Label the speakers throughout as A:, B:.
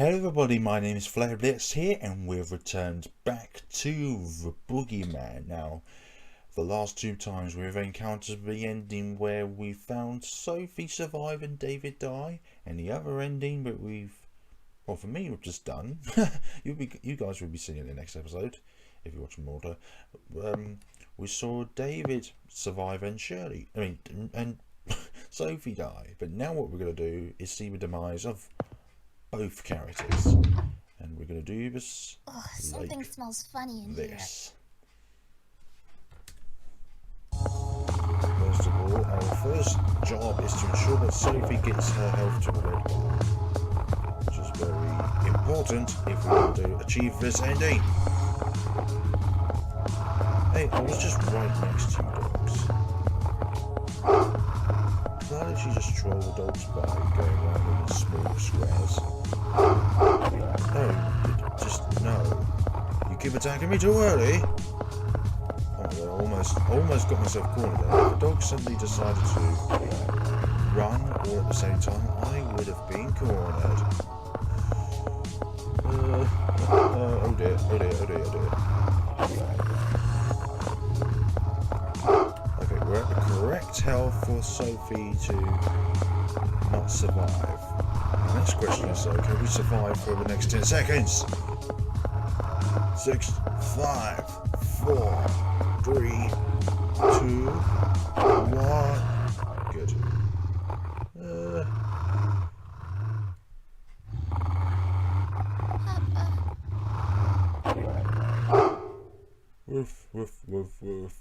A: Hello everybody, my name is Flair Blitz here, and we've returned back to the Boogeyman. Now, the last two times we've encountered the ending where we found Sophie survive and David die, and the other ending that well, for me, we've just done. you guys will be seeing it in the next episode if you're watching Mortar. We saw David survive and Sophie die. But now what we're going to do is see the demise of both characters, and we're going to do this.
B: Oh, something smells funny in
A: this. First of all, our first job is to ensure that Sophie gets her health to a red bar, which is very important if we want to achieve this ending. Hey, I was just right next to you, dogs. Why don't you just troll the dogs by going around in small squares? No, just no. You keep attacking me too early. Oh, well, almost got myself cornered there. If the dog suddenly decided to run all at the same time, I would have been cornered. Oh dear, oh dear, oh dear, oh dear. Okay, we're at the correct health for Sophie to not survive. The next question is, can we survive for the next 10 seconds? 6, 5, 4, 3, 2, 1. Good. Woof, woof, woof, woof.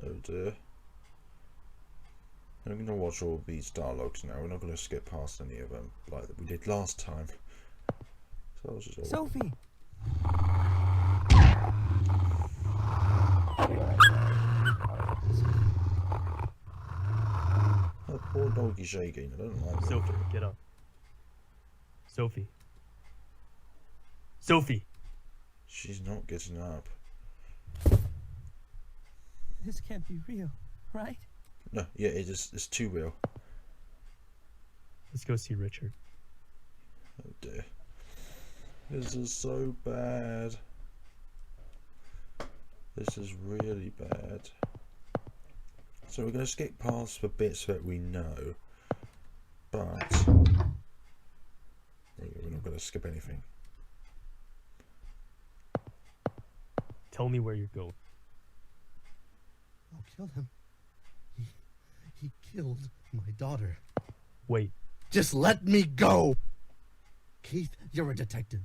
A: Oh dear. I'm going to watch all these dialogues now. We're not going to skip past any of them like we did last time. So I'll just
C: Sophie!
A: Oh, poor doggy shaking. I don't like that.
C: Sophie, get up. Sophie. Sophie!
A: She's not getting up.
C: This can't be real, right?
A: No, yeah, it is. It's too real.
C: Let's go see Richard.
A: Oh dear. This is so bad. This is really bad. So we're going to skip past the bits that we know, but we're not going to skip anything.
C: Tell me where you're going.
D: I'll kill him. He killed my daughter.
C: Wait.
D: Just let me go! Keith, you're a detective.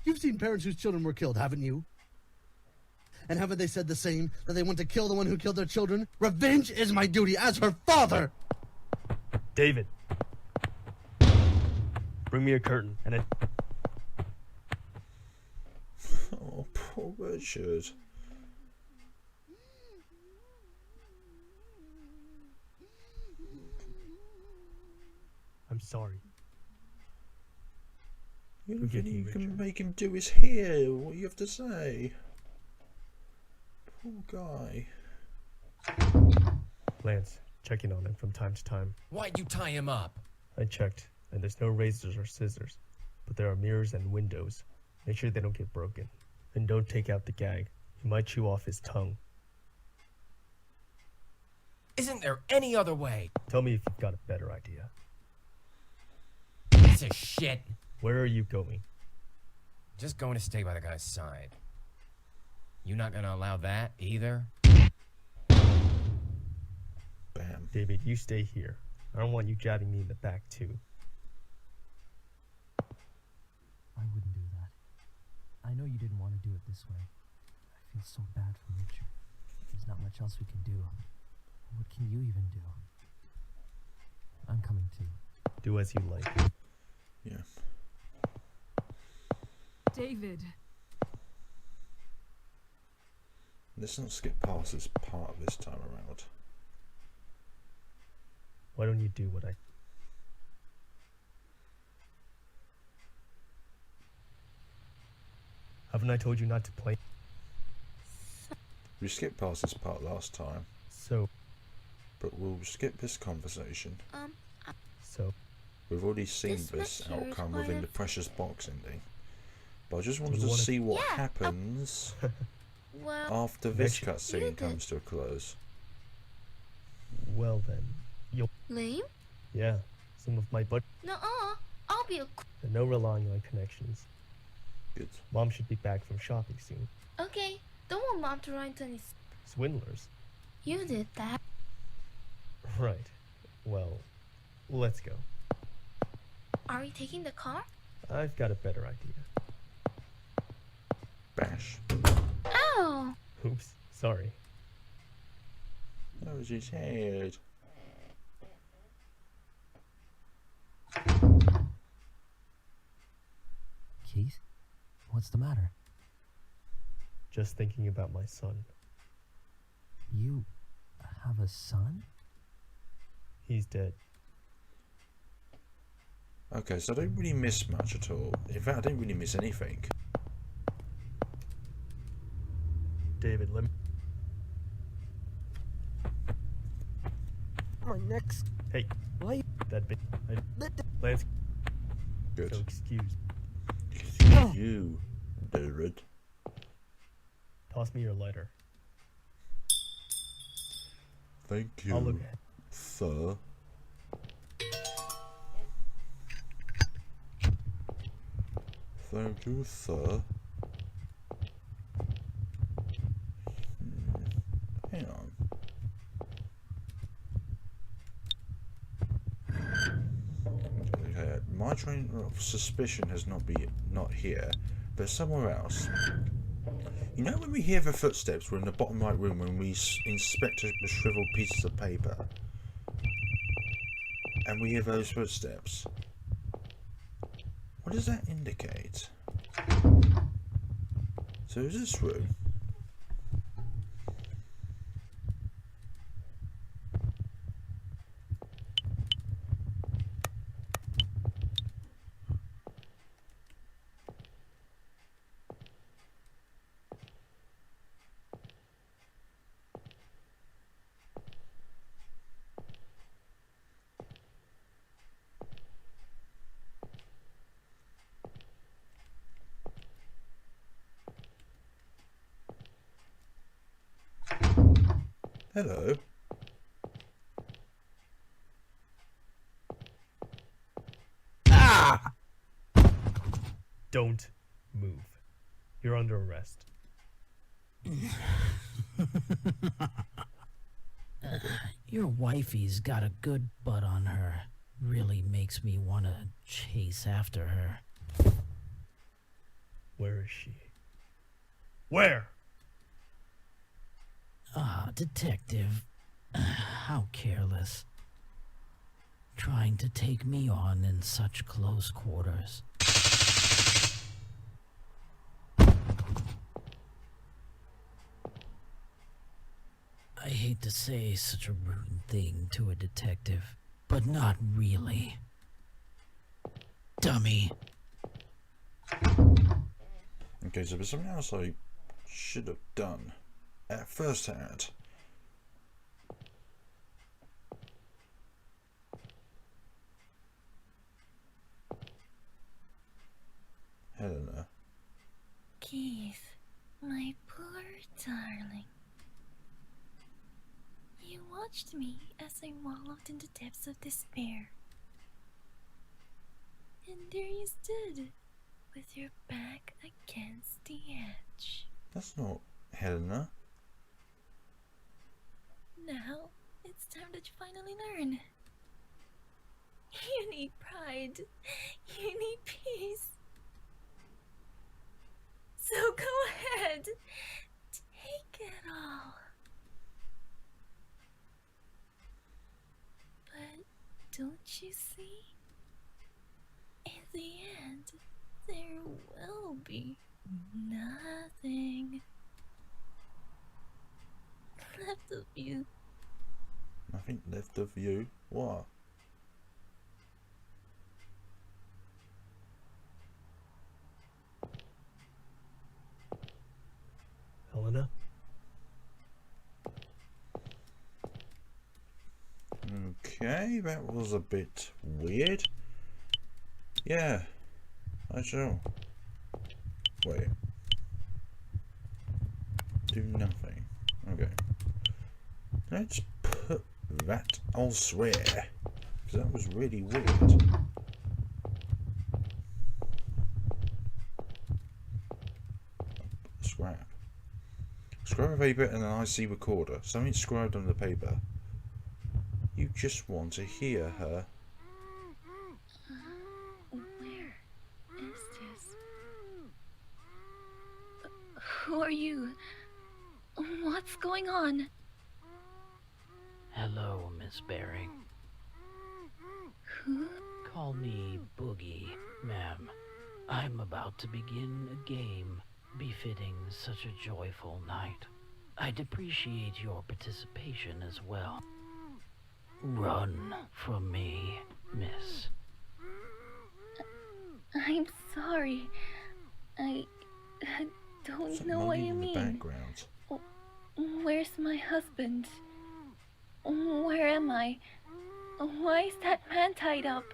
D: You've seen parents whose children were killed, haven't you? And haven't they said the same? That they want to kill the one who killed their children? Revenge is my duty as her father!
C: David. Bring me a curtain and a...
A: Oh, poor Richard.
C: I'm sorry.
A: You
C: Forgive me,
A: can
C: Richard.
A: make him do his hair. What do you have to say? Poor guy.
C: Lance, checking on him from time to time.
E: Why'd you tie him up?
C: I checked, and there's no razors or scissors, but there are mirrors and windows. Make sure they don't get broken. And don't take out the gag. He might chew off his tongue.
E: Isn't there any other way?
C: Tell me if you've got a better idea.
E: Piece of shit.
C: Where are you going?
E: Just going to stay by the guy's side. You not gonna allow that either?
A: Bam.
C: David, you stay here. I don't want you jabbing me in the back, too.
F: I wouldn't do that. I know you didn't want to do it this way. I feel so bad for Richard. There's not much else we can do. What can you even do? I'm coming too.
C: Do as you like.
A: Yeah.
G: David.
A: Let's not skip past this part this time around.
C: Why don't you do what I... Haven't I told you not to play?
A: We skipped past this part last time.
C: So,
A: But we'll skip this conversation.
C: so,
A: We've already seen
B: This
A: this
B: lecture is
A: outcome
B: part
A: within the
B: of-
A: precious box ending. But I just wanted
C: you
A: to
C: wanna-
A: see what
B: Yeah,
A: happens
B: Well,
A: after this
C: Eventually-
A: cutscene comes to a close.
C: well then, you'll...
B: lame?
C: Yeah, some of my butt...
B: Nuh-uh. I'll be a...
C: And no relying on connections.
A: Good.
C: Mom should be back from shopping soon.
B: Okay, don't want Mom to run into any...
C: Swindlers?
B: You did that.
C: Right. Well, let's go.
B: Are we taking the car?
C: I've got a better idea.
A: Bash.
B: Ow!
C: Oops, sorry.
A: That was his head.
F: Keith? What's the matter?
C: Just thinking about my son.
F: You have a son?
C: He's dead.
A: Okay, so I don't really miss much at all. In fact, I don't really miss anything.
C: David Lim.
F: My neck's...
C: Hey,
F: Why?
C: that big... Lance,
A: Good.
C: so excuse.
A: You, David.
C: Toss me your lighter.
A: Thank
C: I'll look
A: you,
C: ahead.
A: sir. Thank you, sir. Hang on. Okay, my train of suspicion has not here, but somewhere else. You know when we hear the footsteps, we're in the bottom right room when we inspect the shriveled pieces of paper, and we hear those footsteps. What does that indicate? So is this room? Hello.
C: Don't move. You're under arrest.
G: Your wifey's got a good butt on her. Really makes me want to chase after her.
C: Where is she? Where?
G: Ah, detective. How careless. Trying to take me on in such close quarters. I hate to say such a rude thing to a detective, but not really. Dummy.
A: Okay, so there's something else I should have done at first hand. Helena.
B: Keith, my poor darling. You watched me as I wallowed in the depths of despair. And there you stood, with your back against the edge.
A: That's not Helena.
B: Now, it's time that you finally learn. You need pride. You need peace. So go ahead. Take it all. But don't you see? In the end, there will be nothing left of you.
A: Nothing left of you. What?
C: Helena?
A: Okay, that was a bit weird. Yeah, I shall. Wait. Do nothing. Okay. Let's put that elsewhere. Because that was really weird. Scrap. Scrap a paper and an IC recorder. Something scribed on the paper. You just want to hear her.
B: Where is this? Who are you? What's going on?
G: Hello, Miss Baring.
B: Who?
G: Call me Boogie, ma'am. I'm about to begin a game befitting such a joyful night. I'd appreciate your participation as well. Run from me, miss.
B: I'm sorry. I don't
A: Something
B: know what
A: moaning
B: you
A: in the
B: mean.
A: background.
B: Where's my husband? Where am I? Why is that man tied up?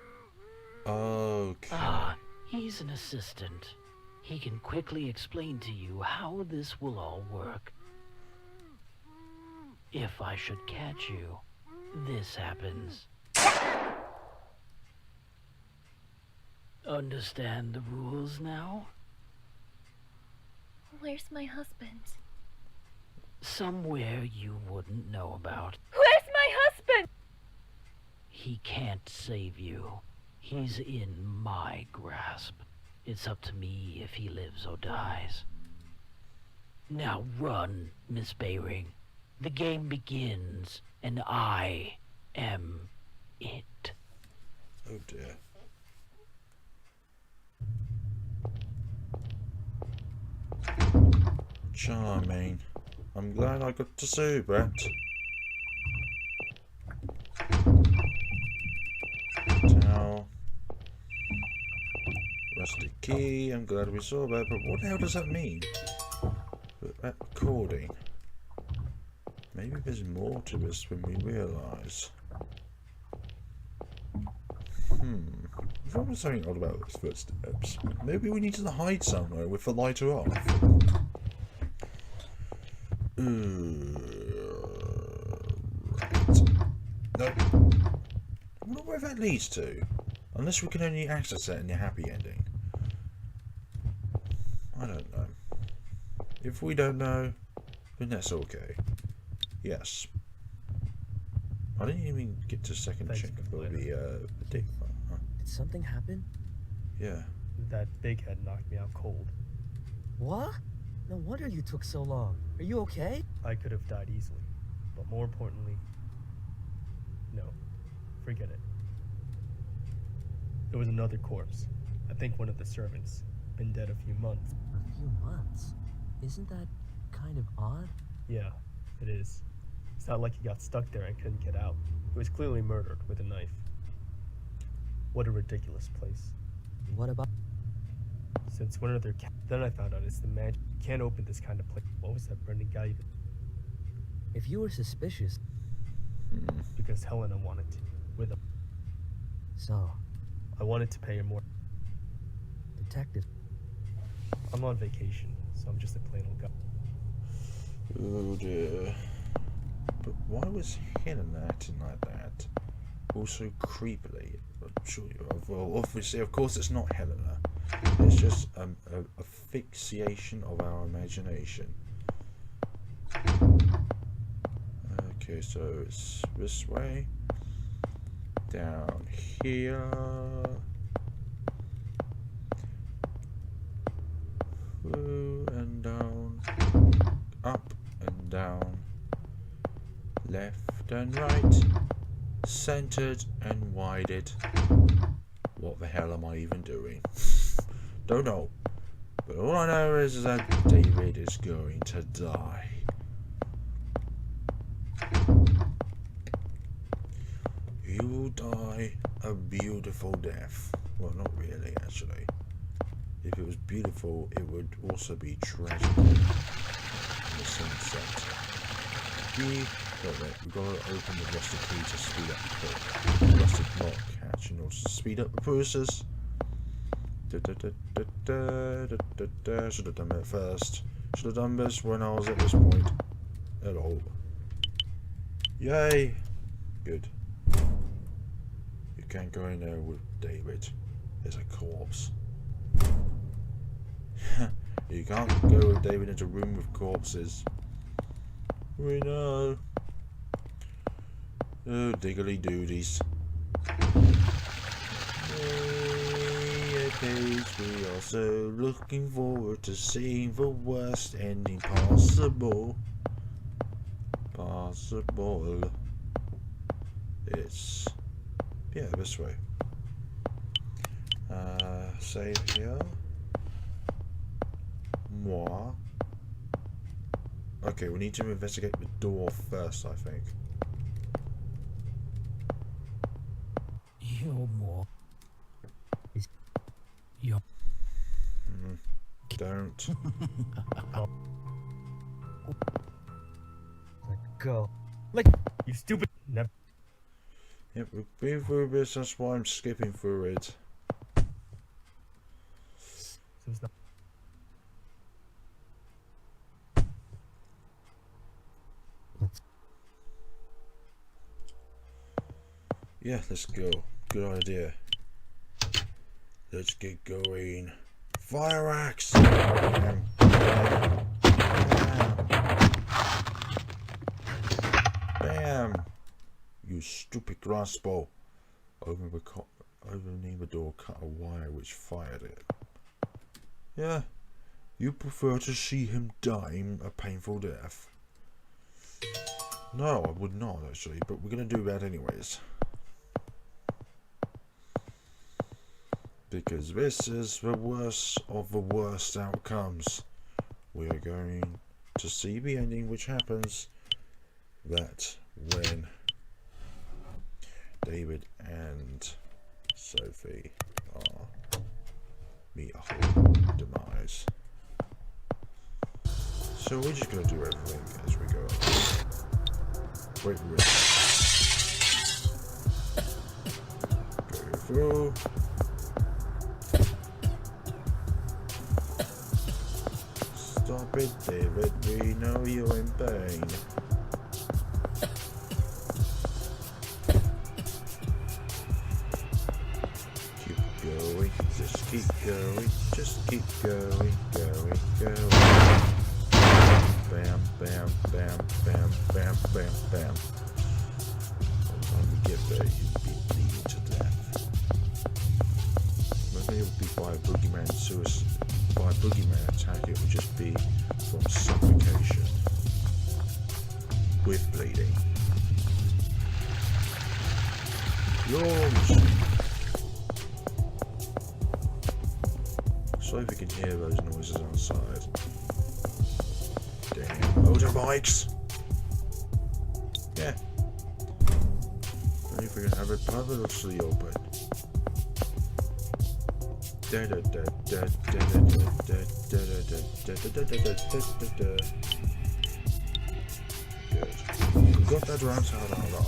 A: Okay.
G: Ah, he's an assistant. He can quickly explain to you how this will all work. If I should catch you, this happens. Understand the rules now?
B: Where's my husband?
G: Somewhere you wouldn't know about.
B: Where's my husband?
G: He can't save you. He's in my grasp. It's up to me if he lives or dies. Now run, Miss Baring. The game begins, and I am it.
A: Oh dear. Charming. I'm glad I got to see that. Towel. Rusty key. I'm glad we saw that, but what the hell does that mean? That recording. Maybe there's more to this than we realise. I thought there was something odd about those footsteps. Maybe we need to hide somewhere with the lighter off. Right. No. I wonder where that leads to. Unless we can only access it in the happy ending. I don't know. If we don't know, then that's okay. Yes. I didn't even get to second
C: Thanks
A: check
C: for
A: for
C: the
A: the dick.
F: Did something happen?
A: Yeah.
C: That big head knocked me out cold.
F: What? No wonder you took so long. Are you okay?
C: I could have died easily, but more importantly, no, forget it. There was another corpse. I think one of the servants. Been dead a few months.
F: A few months? Isn't that kind of odd?
C: Yeah, it is. It's not like he got stuck there and couldn't get out. He was clearly murdered with a knife. What a ridiculous place.
F: What about...
C: Since one of their then I found out it's the magic. You can't open this kind of place. What was that Brendan guy even?
F: If you were suspicious...
C: Because Helena wanted to. With him.
F: So,
C: I wanted to pay her more.
F: detective...
C: I'm on vacation, so I'm just a plain old guy.
A: Oh dear. But why was Helena acting like that? Also creepily. I'm sure well, obviously, of course, it's not Helena. It's just a fixation of our imagination. Okay, so it's this way. Down here. Through and down. Up and down. Left and right. Centered and wided. What the hell am I even doing? Don't know. But all I know is that David is going to die. He will die a beautiful death. Well, not really, actually. If it was beautiful, it would also be tragic in the same sense. Be Wait, we've got to open the rusted key to speed up the rusted lock hatch in order to speed up the process. Should have done that first. Should have done this when I was at this point. At all. Yay! Good. You can't go in there with David. There's a corpse. You can't go with David into a room with corpses. We know. Oh, diggly doodies. We are so looking forward to seeing the worst ending possible. It's... yeah, this way. Save here. Moi. Okay, we need to investigate the door first, I think.
G: You're more. You're.
A: Don't.
C: Let go. Like, you stupid. Never.
A: Yep, we've been through this, that's why I'm skipping through it.
C: So it's not.
A: Yeah, let's go. Good idea. Let's get going. Fire axe! Bam, bam, bam. Bam! You stupid crossbow. Opening the door cut a wire which fired it. Yeah, you prefer to see him dying a painful death. No, I would not actually, but we're going to do that anyways. Because this is the worst of the worst outcomes. We are going to see the ending, which happens that when David and Sophie meet a whole demise. So we're just going to do everything as we go. Break the wrist. Go through. Stop it, David. We know you're in pain. Keep going. Just keep going. Just keep going. Going. Bam, bam, bam, bam, bam, bam, bam. By the time we get there, you'll be bleeding to death. Maybe it would be by a boogeyman suicide. By a boogeyman attack, it would just be from suffocation with bleeding. Yawns! Sophie can hear those noises outside. Damn motorbikes! Yeah. Only if we can have it permanently open. Good. We got that round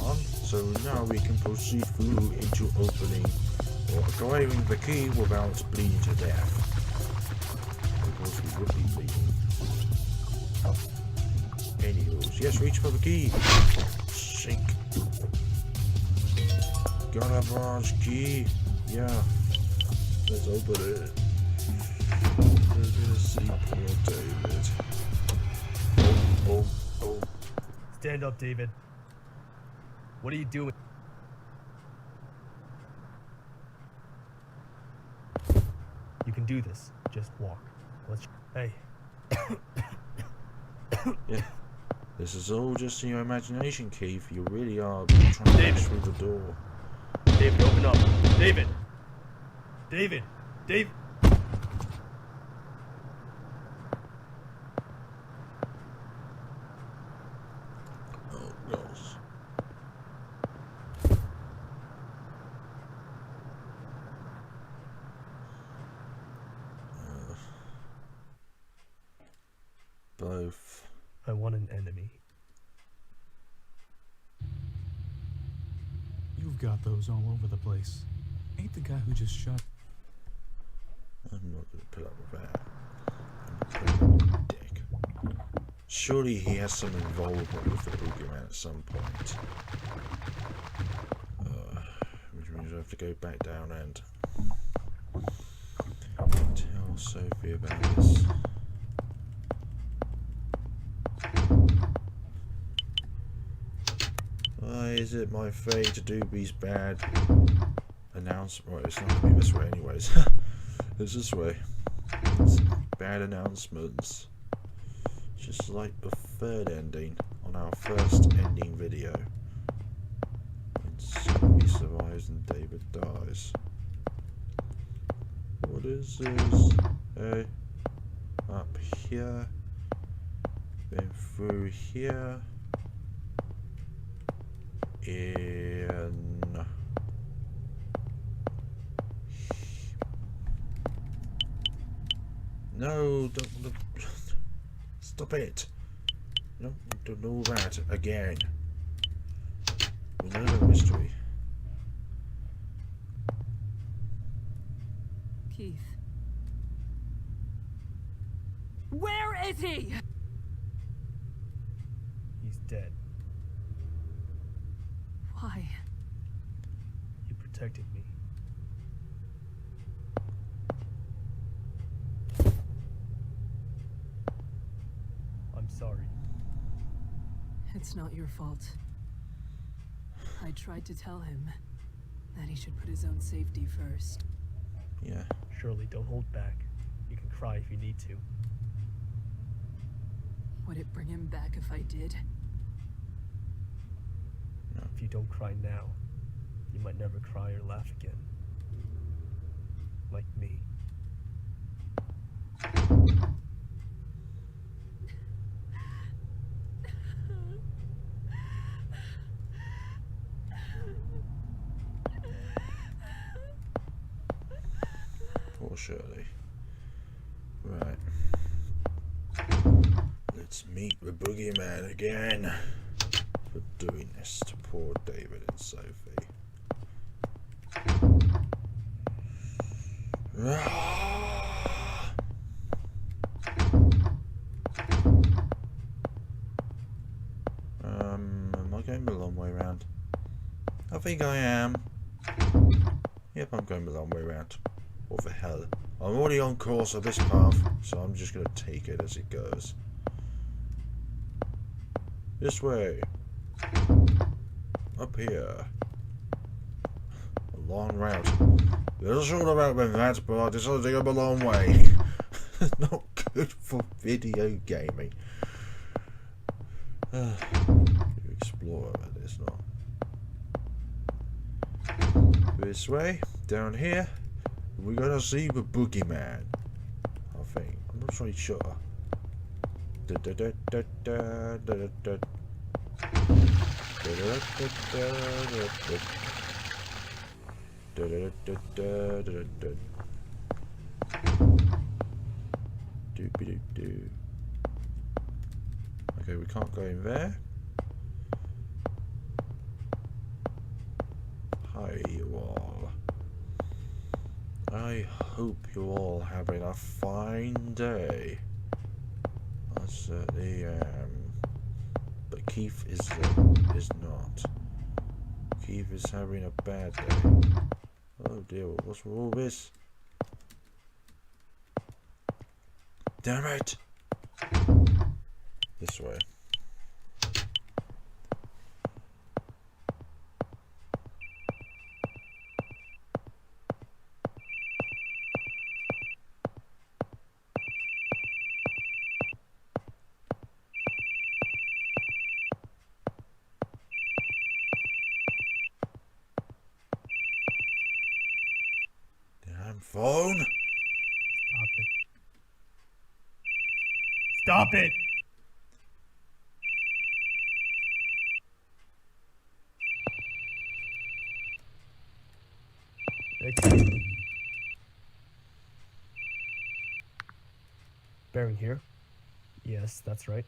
A: on, so now we can proceed through into opening or acquiring the key without bleeding to death. Because we would be bleeding. Anywho, yes, reach for the key. Sink. Got a bronze key. Yeah. Let's open it. We're gonna see poor David. Oh.
C: Stand up, David. What are you doing? You can do this. Just walk. Hey.
A: Yeah. This is all just in your imagination, Keith. You really are trying to get through the door.
C: David, open up. David!
A: Oh, gosh. Both.
C: I want an enemy.
H: You've got those all over the place. Ain't the guy who just shot...
A: I'm not going to put up with that. I'm gonna put up with dick. Surely he has some involvement with the boogeyman at some point. Which means I have to go back down and tell Sophie about this. Why is it my fate to do these bad announcements? Right, it's not going to be this way anyways. It's this way. It's bad announcements. Just like the third ending on our first ending video. When Sophie survives and David dies. What is this? Hey. Up here. Then through here. In... No, don't stop it. No, don't do that again. We know the mystery.
I: Keith. Where is he?
C: He's dead.
I: Why?
C: You protected me. I'm sorry.
I: It's not your fault. I tried to tell him that he should put his own safety first.
A: Yeah.
C: Shirley, don't hold back. You can cry if you need to.
I: Would it bring him back if I did?
A: No.
C: If you don't cry now, you might never cry or laugh again. Like me.
A: Poor Shirley. Right. Let's meet the boogeyman again for doing this to poor David and Sophie. Am I going the long way round? I think I am. Yep, I'm going the long way round. What the hell? I'm already on course of this path, so I'm just going to take it as it goes. This way. Up here. A long route. Little short about that, but I decided to go the long way. Not good for video gaming. To explore about this now. This way, down here. We're gonna see the boogeyman. I think. I'm not really sure. Okay, we can't go in there. Hi, you all. I hope you're all having a fine day. I certainly am. But Keith is not. Keith is having a bad day. Oh dear, what's with all this? Damn it! This way. Phone?
C: Stop it. Stop it! Exit. Bearing here? Yes, that's right.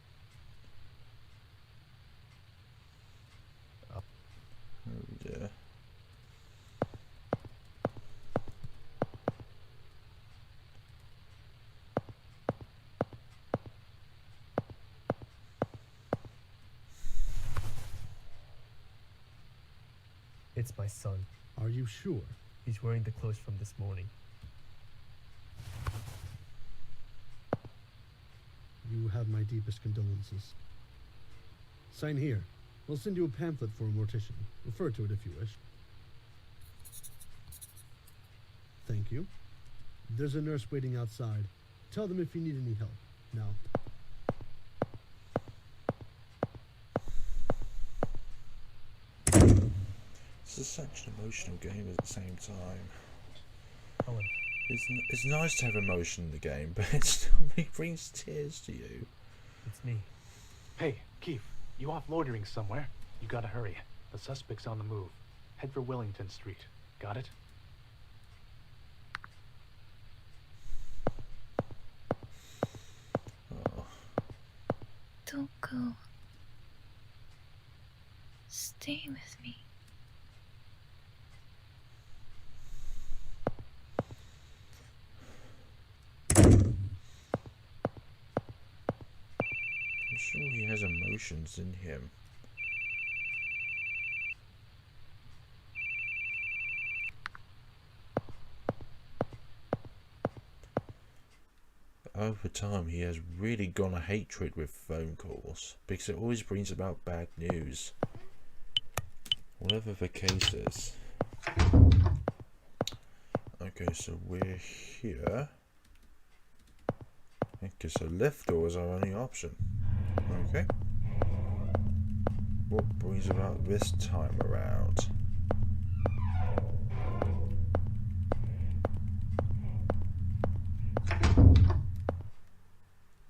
A: Oh dear.
C: It's my son.
D: Are you sure?
C: He's wearing the clothes from this morning.
D: You have my deepest condolences. Sign here. We'll send you a pamphlet for a mortician. Refer to it if you wish. Thank you. There's a nurse waiting outside. Tell them if you need any help. Now.
A: This is such an emotional game at the same time.
C: Helen.
A: It's nice to have emotion in the game, but it still brings tears to you.
C: It's me.
J: Hey, Keith, you off loitering somewhere? You gotta hurry. The suspect's on the move. Head for Wellington Street. Got it?
A: Oh.
B: Don't go. Stay with me.
A: I'm sure he has emotions in him. Over time, he has really gone a hatred with phone calls because it always brings about bad news. Whatever the case is. Okay, so we're here. Okay, so left door is our only option. Okay. What brings about this time around?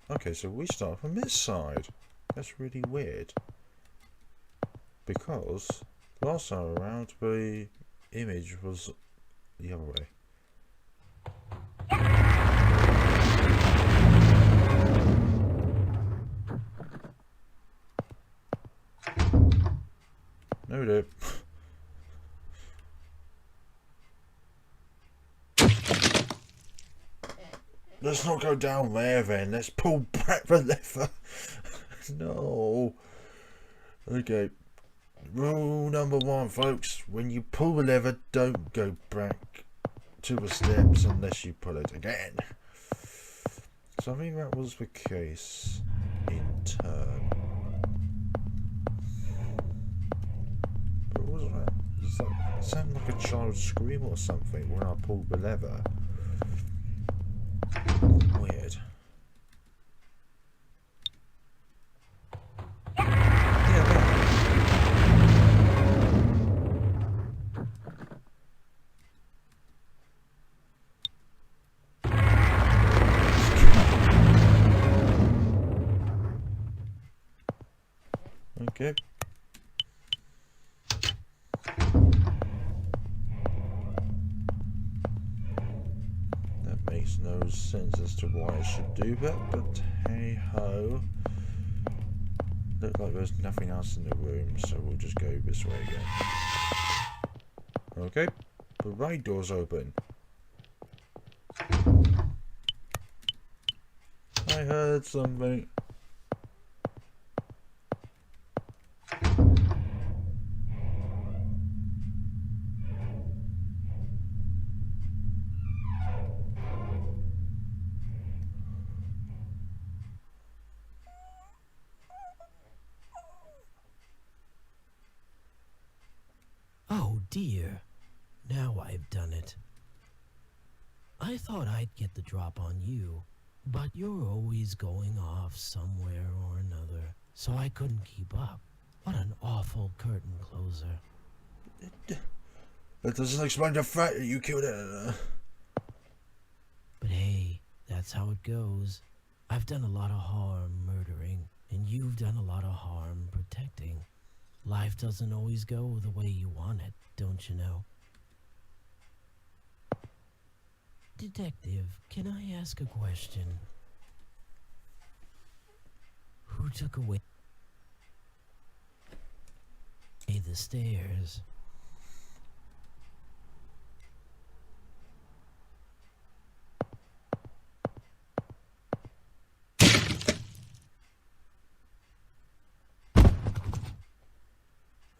A: Okay, so we start from this side. That's really weird. Because last time around the image was the other way. No dip. Let's not go down there then. Let's pull back the lever. No. Okay. Rule number 1, folks. When you pull the lever, don't go back to the steps unless you pull it again. So I think that was the case in turn. But what was that? It sounded like a child scream or something when I pulled the lever. Weird. Yeah, okay. Makes no sense as to why I should do that, but hey ho. Looked like there's nothing else in the room, so we'll just go this way again. Okay, the right door's open. I heard something.
G: Oh dear. Now I've done it. I thought I'd get the drop on you, but you're always going off somewhere or another, so I couldn't keep up. What an awful curtain closer.
A: That doesn't explain the fact that you killed it.
G: But hey, that's how it goes. I've done a lot of harm murdering, and you've done a lot of harm protecting. Life doesn't always go the way you want it, don't you know? Detective, can I ask a question? Who took away the stairs?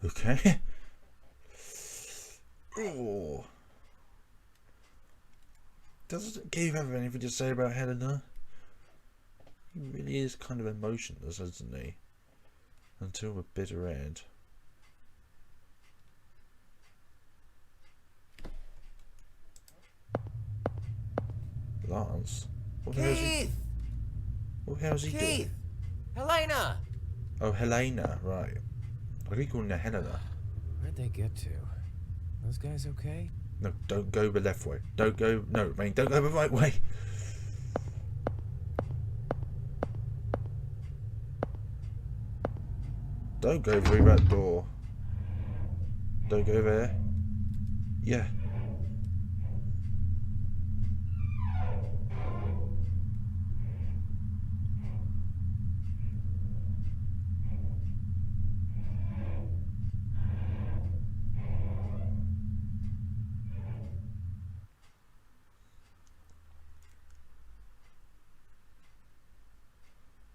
A: Okay. Oh. Doesn't Keith have anything to say about Helena? He really is kind of emotionless, isn't he? Until the bitter end. Lance? What the hell is he? What the hell is he doing?
E: Helena!
A: Oh, Helena, right. I keep calling her Helena.
E: Where'd they get to? Those guys okay?
A: No, don't go the left way. Don't go. No, I mean, don't go the right way. Don't go through that door. Don't go there. Yeah.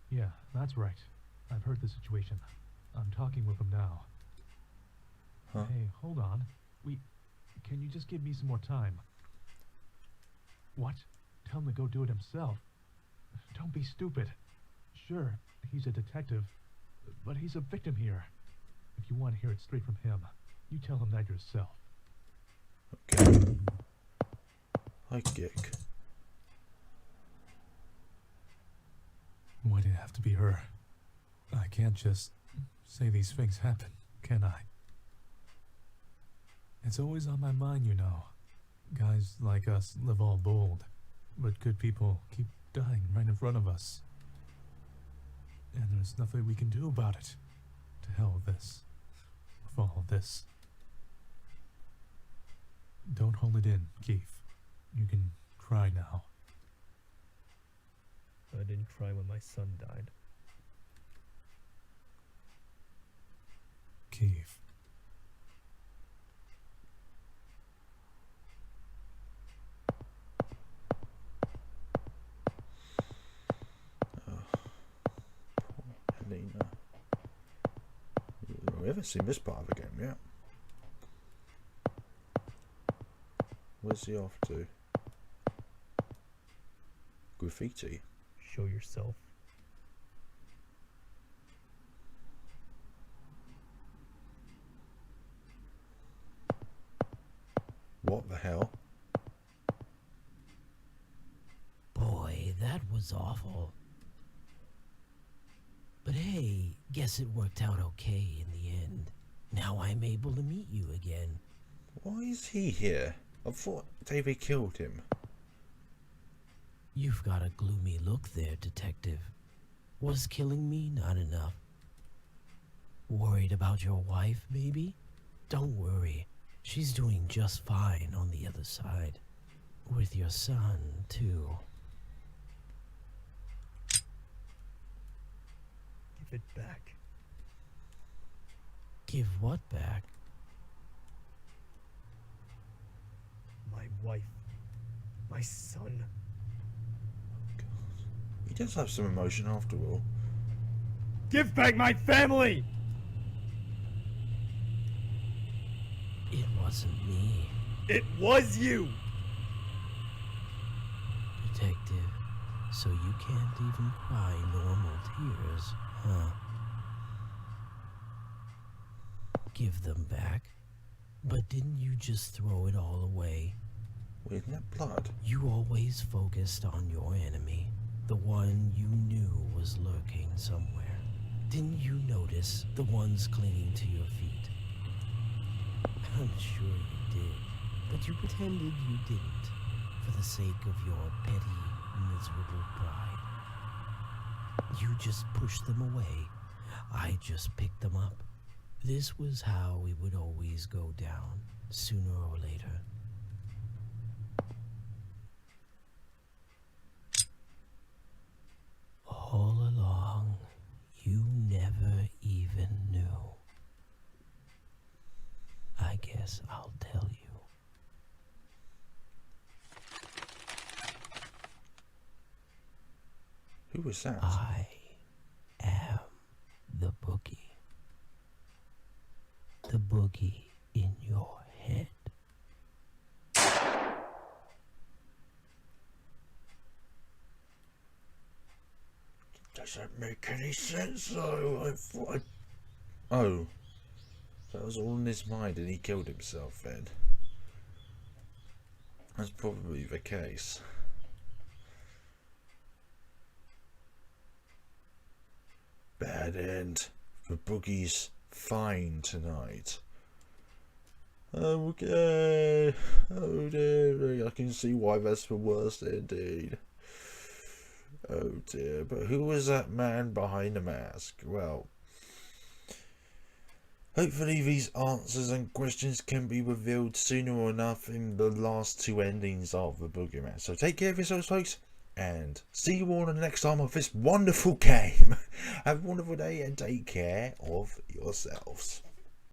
J: Yeah, that's right. I've heard the situation. I'm talking with him now.
A: Huh?
J: Hey, hold on. Can you just give me some more time? What? Tell him to go do it himself. Don't be stupid. Sure, he's a detective, but he's a victim here. If you want to hear it straight from him, you tell him that yourself.
A: Okay. Hi, Gick.
H: Why did it have to be her? I can't just say these things happen, can I? It's always on my mind, you know. Guys like us live all bold, but good people keep dying right in front of us. And there's nothing we can do about it. To hell with this. With all of this. Don't hold it in, Keith. You can cry now.
C: I didn't cry when my son died.
H: Keith.
A: Helena. We haven't seen this part of the game yet. Where's he off to? Graffiti.
C: Show yourself.
A: What the hell?
G: Boy, that was awful. But hey, guess it worked out okay in the end. Now I'm able to meet you again.
A: Why is he here? I thought David killed him.
G: You've got a gloomy look there, detective. Was killing me not enough? Worried about your wife, maybe? Don't worry. She's doing just fine on the other side. With your son, too.
C: Give it back.
G: Give what back?
C: My wife. My son.
A: He does have some emotion after all.
C: Give back my family!
G: It wasn't me.
C: It was you!
G: Detective, so you can't even cry normal tears, huh? Give them back? But didn't you just throw it all away?
A: Well, isn't that blood?
G: You always focused on your enemy, the one you knew was lurking somewhere. Didn't you notice the ones clinging to your feet? I'm sure you did, but you pretended you didn't, for the sake of your petty, miserable pride. You just pushed them away. I just picked them up. This was how we would always go down, sooner or later. All along, you never even knew. I guess I'll tell you.
A: Who was that?
G: I am the boogie. The boogie in your head.
A: Doesn't make any sense though. I thought oh, that was all in his mind and he killed himself then. That's probably the case. Bad end. The boogie's fine tonight. Okay. Oh dear, I can see why that's the worst indeed. Oh dear, but who was that man behind the mask? Well, hopefully these answers and questions can be revealed sooner enough in the last two endings of the Boogeyman. So take care of yourselves, folks, and see you all in the next time of this wonderful game. Have a wonderful day and take care of yourselves.